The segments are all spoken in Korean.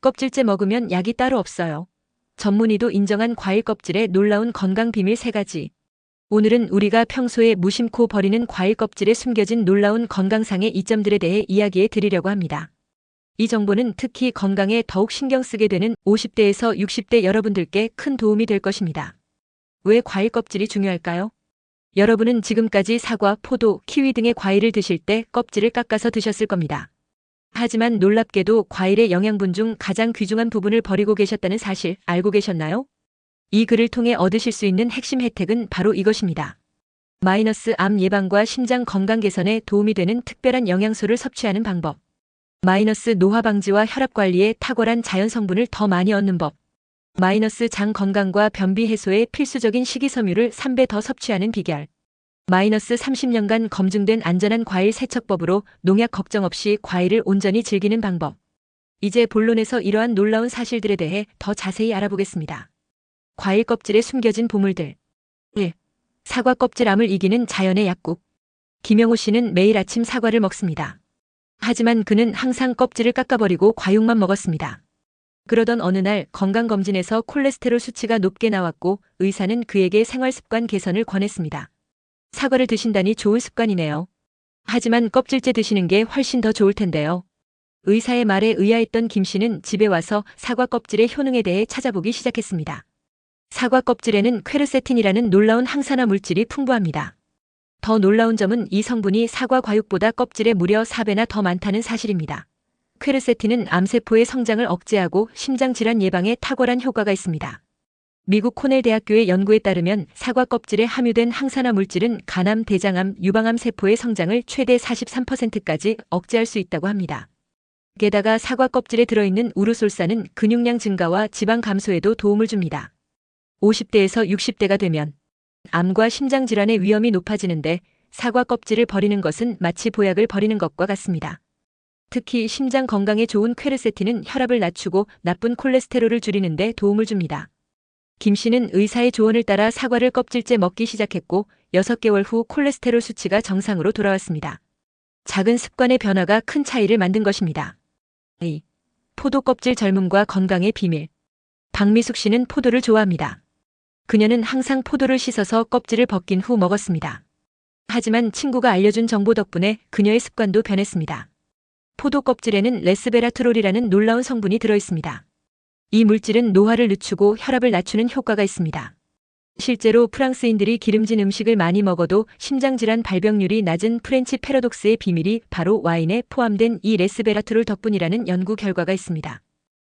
껍질째 먹으면 약이 따로 없어요. 전문의도 인정한 과일 껍질의 놀라운 건강 비밀 3가지. 오늘은 우리가 평소에 무심코 버리는 과일 껍질에 숨겨진 놀라운 건강상의 이점들에 대해 이야기해 드리려고 합니다. 이 정보는 특히 건강에 더욱 신경 쓰게 되는 50대에서 60대 여러분들께 큰 도움이 될 것입니다. 왜 과일 껍질이 중요할까요? 여러분은 지금까지 사과, 포도, 키위 등의 과일을 드실 때 껍질을 깎아서 드셨을 겁니다. 하지만 놀랍게도 과일의 영양분 중 가장 귀중한 부분을 버리고 계셨다는 사실 알고 계셨나요? 이 글을 통해 얻으실 수 있는 핵심 혜택은 바로 이것입니다. 암 예방과 심장 건강 개선에 도움이 되는 특별한 영양소를 섭취하는 방법. 노화 방지와 혈압 관리에 탁월한 자연 성분을 더 많이 얻는 법. 장 건강과 변비 해소에 필수적인 식이섬유를 3배 더 섭취하는 비결. 30년간 검증된 안전한 과일 세척법으로 농약 걱정 없이 과일을 온전히 즐기는 방법. 이제 본론에서 이러한 놀라운 사실들에 대해 더 자세히 알아보겠습니다. 과일 껍질에 숨겨진 보물들. 1. 사과 껍질암을 이기는 자연의 약국. 김영호 씨는 매일 아침 사과를 먹습니다. 하지만 그는 항상 껍질을 깎아버리고 과육만 먹었습니다. 그러던 어느 날 건강검진에서 콜레스테롤 수치가 높게 나왔고 의사는 그에게 생활습관 개선을 권했습니다. 사과를 드신다니 좋은 습관이네요. 하지만 껍질째 드시는 게 훨씬 더 좋을 텐데요. 의사의 말에 의아했던 김 씨는 집에 와서 사과 껍질의 효능에 대해 찾아보기 시작했습니다. 사과 껍질에는 퀘르세틴이라는 놀라운 항산화 물질이 풍부합니다. 더 놀라운 점은 이 성분이 사과 과육보다 껍질에 무려 4배나 더 많다는 사실입니다. 퀘르세틴은 암세포의 성장을 억제하고 심장질환 예방에 탁월한 효과가 있습니다. 미국 코넬 대학교의 연구에 따르면 사과 껍질에 함유된 항산화 물질은 간암, 대장암, 유방암 세포의 성장을 최대 43%까지 억제할 수 있다고 합니다. 게다가 사과 껍질에 들어있는 우르솔산은 근육량 증가와 지방 감소에도 도움을 줍니다. 50대에서 60대가 되면 암과 심장질환의 위험이 높아지는데 사과 껍질을 버리는 것은 마치 보약을 버리는 것과 같습니다. 특히 심장 건강에 좋은 퀘르세틴은 혈압을 낮추고 나쁜 콜레스테롤을 줄이는 데 도움을 줍니다. 김 씨는 의사의 조언을 따라 사과를 껍질째 먹기 시작했고 6개월 후 콜레스테롤 수치가 정상으로 돌아왔습니다. 작은 습관의 변화가 큰 차이를 만든 것입니다. 2. 포도 껍질 젊음과 건강의 비밀. 박미숙 씨는 포도를 좋아합니다. 그녀는 항상 포도를 씻어서 껍질을 벗긴 후 먹었습니다. 하지만 친구가 알려준 정보 덕분에 그녀의 습관도 변했습니다. 포도 껍질에는 레스베라트롤이라는 놀라운 성분이 들어있습니다. 이 물질은 노화를 늦추고 혈압을 낮추는 효과가 있습니다. 실제로 프랑스인들이 기름진 음식을 많이 먹어도 심장질환 발병률이 낮은 프렌치 패러독스의 비밀이 바로 와인에 포함된 이 레스베라트롤 덕분이라는 연구 결과가 있습니다.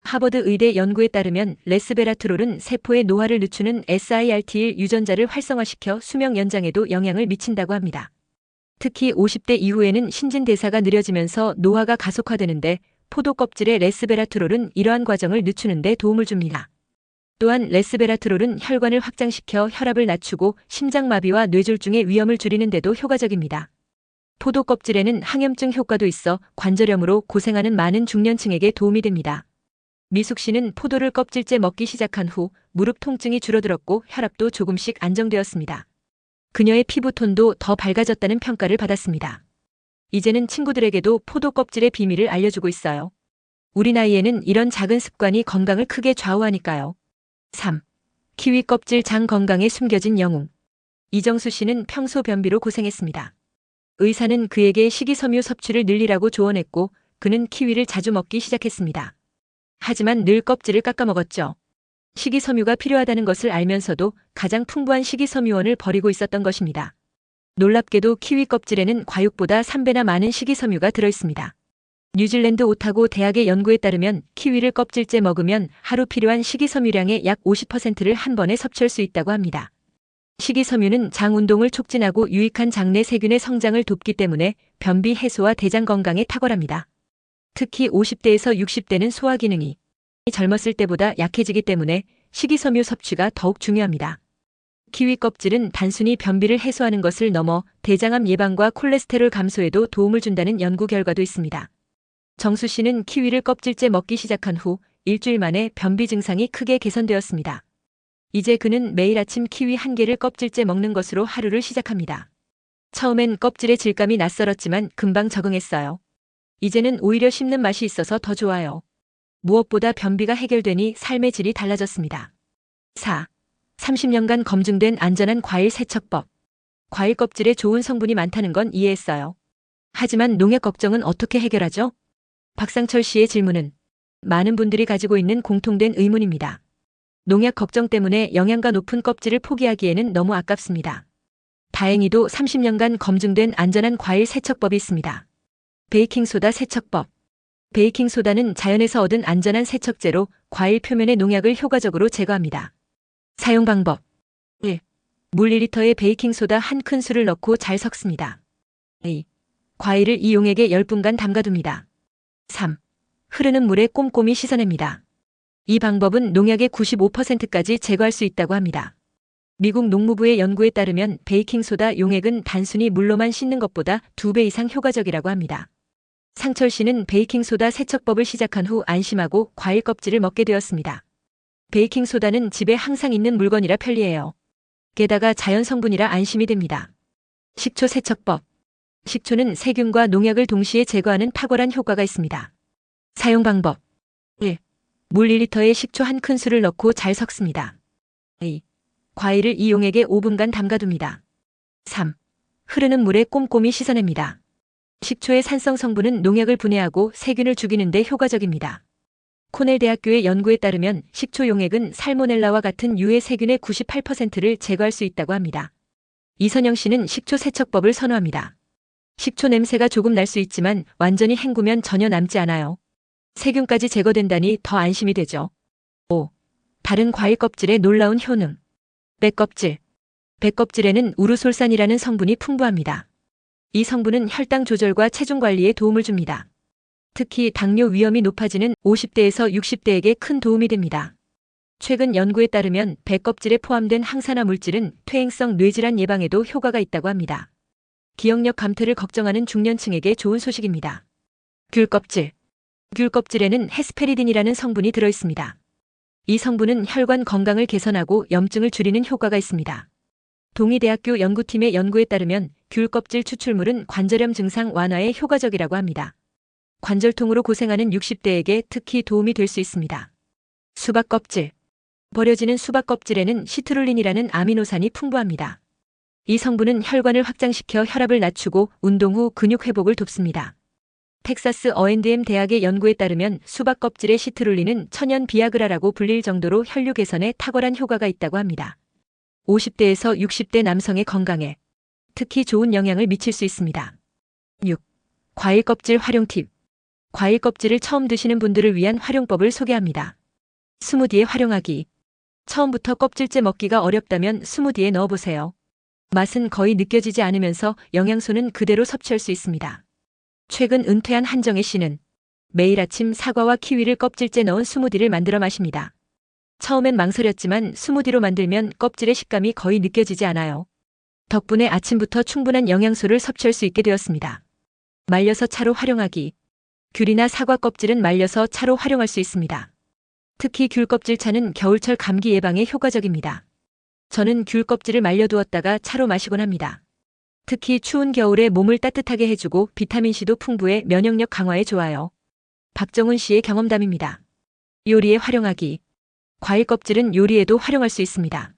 하버드 의대 연구에 따르면 레스베라트롤은 세포의 노화를 늦추는 SIRT1 유전자를 활성화시켜 수명 연장에도 영향을 미친다고 합니다. 특히 50대 이후에는 신진대사가 느려지면서 노화가 가속화되는데 포도 껍질의 레스베라트롤은 이러한 과정을 늦추는 데 도움을 줍니다. 또한 레스베라트롤은 혈관을 확장시켜 혈압을 낮추고 심장마비와 뇌졸중의 위험을 줄이는 데도 효과적입니다. 포도 껍질에는 항염증 효과도 있어 관절염으로 고생하는 많은 중년층에게 도움이 됩니다. 미숙 씨는 포도를 껍질째 먹기 시작한 후 무릎 통증이 줄어들었고 혈압도 조금씩 안정되었습니다. 그녀의 피부톤도 더 밝아졌다는 평가를 받았습니다. 이제는 친구들에게도 포도 껍질의 비밀을 알려주고 있어요. 우리 나이에는 이런 작은 습관이 건강을 크게 좌우하니까요. 3. 키위 껍질 장 건강에 숨겨진 영웅. 이정수 씨는 평소 변비로 고생했습니다. 의사는 그에게 식이섬유 섭취를 늘리라고 조언했고 그는 키위를 자주 먹기 시작했습니다. 하지만 늘 껍질을 깎아 먹었죠. 식이섬유가 필요하다는 것을 알면서도 가장 풍부한 식이섬유원을 버리고 있었던 것입니다. 놀랍게도 키위 껍질에는 과육보다 3배나 많은 식이섬유가 들어있습니다. 뉴질랜드 오타고 대학의 연구에 따르면 키위를 껍질째 먹으면 하루 필요한 식이섬유량의 약 50%를 한 번에 섭취할 수 있다고 합니다. 식이섬유는 장 운동을 촉진하고 유익한 장내 세균의 성장을 돕기 때문에 변비 해소와 대장 건강에 탁월합니다. 특히 50대에서 60대는 소화 기능이 젊었을 때보다 약해지기 때문에 식이섬유 섭취가 더욱 중요합니다. 키위 껍질은 단순히 변비를 해소하는 것을 넘어 대장암 예방과 콜레스테롤 감소에도 도움을 준다는 연구 결과도 있습니다. 정수 씨는 키위를 껍질째 먹기 시작한 후 일주일 만에 변비 증상이 크게 개선되었습니다. 이제 그는 매일 아침 키위 한 개를 껍질째 먹는 것으로 하루를 시작합니다. 처음엔 껍질의 질감이 낯설었지만 금방 적응했어요. 이제는 오히려 씹는 맛이 있어서 더 좋아요. 무엇보다 변비가 해결되니 삶의 질이 달라졌습니다. 4. 30년간 검증된 안전한 과일 세척법. 과일 껍질에 좋은 성분이 많다는 건 이해했어요. 하지만 농약 걱정은 어떻게 해결하죠? 박상철 씨의 질문은 많은 분들이 가지고 있는 공통된 의문입니다. 농약 걱정 때문에 영양가 높은 껍질을 포기하기에는 너무 아깝습니다. 다행히도 30년간 검증된 안전한 과일 세척법이 있습니다. 베이킹소다 세척법. 베이킹소다는 자연에서 얻은 안전한 세척제로 과일 표면의 농약을 효과적으로 제거합니다. 사용 방법. 1. 물 2리터에 베이킹소다 한 큰술을 넣고 잘 섞습니다. 2. 과일을 이 용액에 10분간 담가둡니다. 3. 흐르는 물에 꼼꼼히 씻어냅니다. 이 방법은 농약의 95%까지 제거할 수 있다고 합니다. 미국 농무부의 연구에 따르면 베이킹소다 용액은 단순히 물로만 씻는 것보다 2배 이상 효과적이라고 합니다. 상철 씨는 베이킹소다 세척법을 시작한 후 안심하고 과일 껍질을 먹게 되었습니다. 베이킹소다는 집에 항상 있는 물건이라 편리해요. 게다가 자연 성분이라 안심이 됩니다. 식초 세척법. 식초는 세균과 농약을 동시에 제거하는 탁월한 효과가 있습니다. 사용 방법. 1. 물 1리터에 식초 한 큰술을 넣고 잘 섞습니다. 2. 과일을 이 용액에 5분간 담가둡니다. 3. 흐르는 물에 꼼꼼히 씻어냅니다. 식초의 산성 성분은 농약을 분해하고 세균을 죽이는 데 효과적입니다. 코넬 대학교의 연구에 따르면 식초 용액은 살모넬라와 같은 유해 세균의 98%를 제거할 수 있다고 합니다. 이선영 씨는 식초 세척법을 선호합니다. 식초 냄새가 조금 날 수 있지만 완전히 헹구면 전혀 남지 않아요. 세균까지 제거된다니 더 안심이 되죠. 5. 다른 과일 껍질의 놀라운 효능. 백껍질. 백껍질에는 우르솔산이라는 성분이 풍부합니다. 이 성분은 혈당 조절과 체중 관리에 도움을 줍니다. 특히 당뇨 위험이 높아지는 50대에서 60대에게 큰 도움이 됩니다. 최근 연구에 따르면 백껍질에 포함된 항산화 물질은 퇴행성 뇌질환 예방에도 효과가 있다고 합니다. 기억력 감퇴를 걱정하는 중년층에게 좋은 소식입니다. 귤 껍질. 귤 껍질에는 헤스페리딘이라는 성분이 들어있습니다. 이 성분은 혈관 건강을 개선하고 염증을 줄이는 효과가 있습니다. 동의대학교 연구팀의 연구에 따르면 귤 껍질 추출물은 관절염 증상 완화에 효과적이라고 합니다. 관절통으로 고생하는 60대에게 특히 도움이 될 수 있습니다. 수박 껍질. 버려지는 수박 껍질에는 시트룰린이라는 아미노산이 풍부합니다. 이 성분은 혈관을 확장시켜 혈압을 낮추고 운동 후 근육 회복을 돕습니다. 텍사스 어앤드엠 대학의 연구에 따르면 수박 껍질의 시트룰린은 천연 비아그라라고 불릴 정도로 혈류 개선에 탁월한 효과가 있다고 합니다. 50대에서 60대 남성의 건강에 특히 좋은 영향을 미칠 수 있습니다. 6. 과일 껍질 활용 팁. 과일 껍질을 처음 드시는 분들을 위한 활용법을 소개합니다. 스무디에 활용하기. 처음부터 껍질째 먹기가 어렵다면 스무디에 넣어보세요. 맛은 거의 느껴지지 않으면서 영양소는 그대로 섭취할 수 있습니다. 최근 은퇴한 한정혜 씨는 매일 아침 사과와 키위를 껍질째 넣은 스무디를 만들어 마십니다. 처음엔 망설였지만 스무디로 만들면 껍질의 식감이 거의 느껴지지 않아요. 덕분에 아침부터 충분한 영양소를 섭취할 수 있게 되었습니다. 말려서 차로 활용하기. 귤이나 사과 껍질은 말려서 차로 활용할 수 있습니다. 특히 귤 껍질 차는 겨울철 감기 예방에 효과적입니다. 저는 귤 껍질을 말려두었다가 차로 마시곤 합니다. 특히 추운 겨울에 몸을 따뜻하게 해주고 비타민C도 풍부해 면역력 강화에 좋아요. 박정훈 씨의 경험담입니다. 요리에 활용하기. 과일 껍질은 요리에도 활용할 수 있습니다.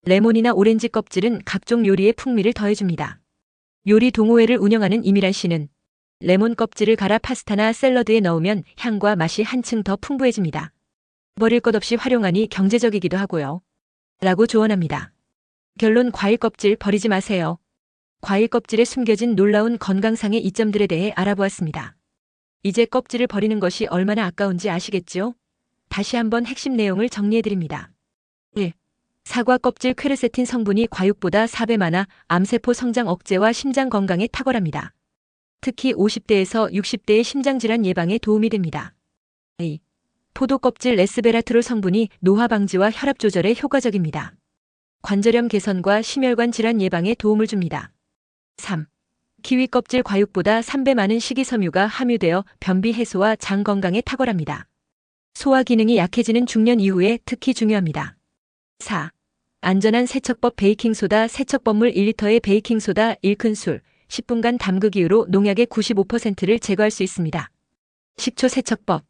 레몬이나 오렌지 껍질은 각종 요리에 풍미를 더해줍니다. 요리 동호회를 운영하는 이미란 씨는 레몬 껍질을 갈아 파스타나 샐러드에 넣으면 향과 맛이 한층 더 풍부해집니다. 버릴 것 없이 활용하니 경제적이기도 하고요. 라고 조언합니다. 결론 과일 껍질 버리지 마세요. 과일 껍질에 숨겨진 놀라운 건강상의 이점들에 대해 알아보았습니다. 이제 껍질을 버리는 것이 얼마나 아까운지 아시겠죠? 다시 한번 핵심 내용을 정리해드립니다. 1. 사과 껍질 퀘르세틴 성분이 과육보다 4배 많아 암세포 성장 억제와 심장 건강에 탁월합니다. 특히 50대에서 60대의 심장질환 예방에 도움이 됩니다. 2. 포도 껍질 레스베라트롤 성분이 노화 방지와 혈압 조절에 효과적입니다. 관절염 개선과 심혈관 질환 예방에 도움을 줍니다. 3. 키위 껍질 과육보다 3배 많은 식이섬유가 함유되어 변비 해소와 장 건강에 탁월합니다. 소화 기능이 약해지는 중년 이후에 특히 중요합니다. 4. 안전한 세척법 베이킹소다 세척법물 1리터에 베이킹소다 1큰술, 10분간 담그기로 농약의 95%를 제거할 수 있습니다. 식초 세척법.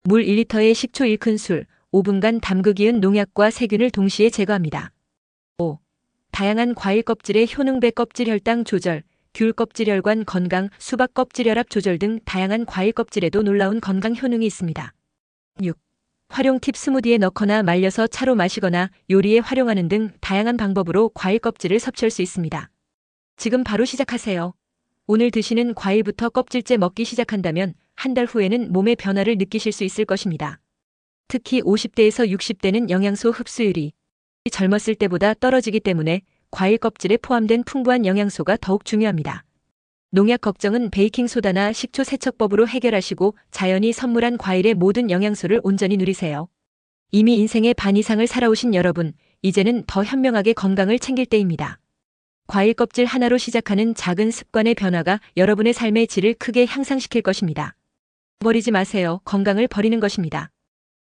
물 1리터에 식초 1큰술, 5분간 담그기은 농약과 세균을 동시에 제거합니다. 5. 다양한 과일 껍질의 효능. 배 껍질 혈당 조절, 귤 껍질 혈관 건강, 수박 껍질 혈압 조절 등 다양한 과일 껍질에도 놀라운 건강 효능이 있습니다. 6. 활용 팁. 스무디에 넣거나 말려서 차로 마시거나 요리에 활용하는 등 다양한 방법으로 과일 껍질을 섭취할 수 있습니다. 지금 바로 시작하세요. 오늘 드시는 과일부터 껍질째 먹기 시작한다면 한 달 후에는 몸의 변화를 느끼실 수 있을 것입니다. 특히 50대에서 60대는 영양소 흡수율이 젊었을 때보다 떨어지기 때문에 과일 껍질에 포함된 풍부한 영양소가 더욱 중요합니다. 농약 걱정은 베이킹소다나 식초 세척법으로 해결하시고 자연이 선물한 과일의 모든 영양소를 온전히 누리세요. 이미 인생의 반 이상을 살아오신 여러분, 이제는 더 현명하게 건강을 챙길 때입니다. 과일 껍질 하나로 시작하는 작은 습관의 변화가 여러분의 삶의 질을 크게 향상시킬 것입니다. 버리지 마세요. 건강을 버리는 것입니다.